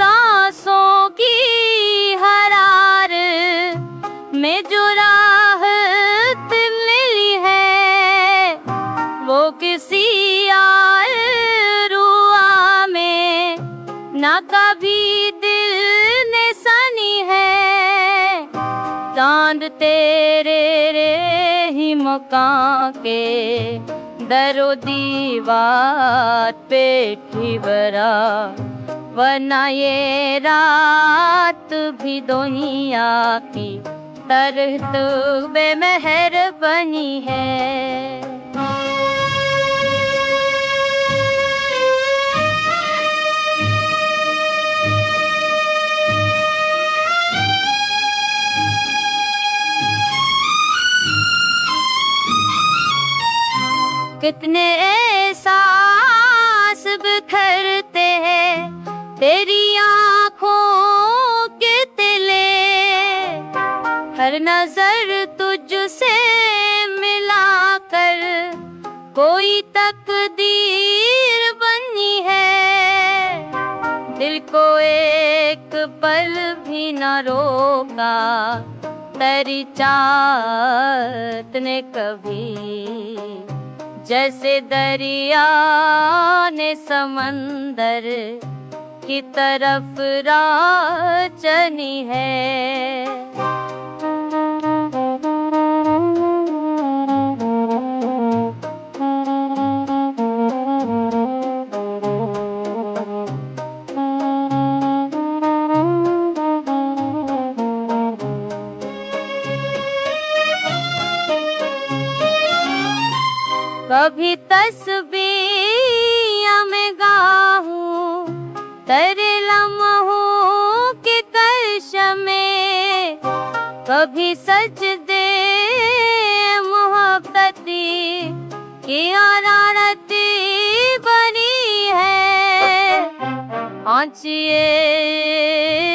सांसों की हरार में जो राहत मिली है, वो किसी रुआ में ना कभी दिल ने सनी है। चांद तेरे ही मकान के दरो दीवार पे ठिबरा, वरना ये रात भी दुनिया की तरह तो बेमेहर बनी है। कितने एहसास बिखरते हैं तेरी आँखों के तिले, हर नजर तुझसे मिलाकर कोई तकदीर बनी है। दिल को एक पल भी न रोका तेरी चाहत ने कभी, जैसे दरिया ने समंदर की तरफ राह चली है। कभी तस्बीह में गाऊं तेरे लम्हों के कश में, कभी सजदे मोहब्बती की हरारती बनी है। आँची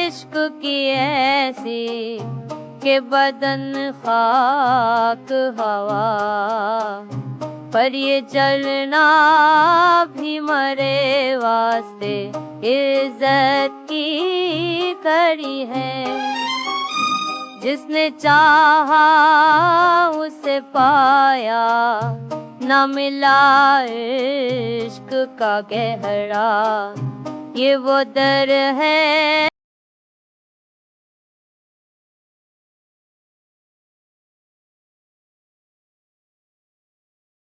इश्क की ऐसी के बदन खाक हवा, पर ये जलना भी मरे वास्ते इज्जत की कड़ी है। जिसने चाहा उसे पाया, न मिला इश्क का गहरा, ये वो दर है।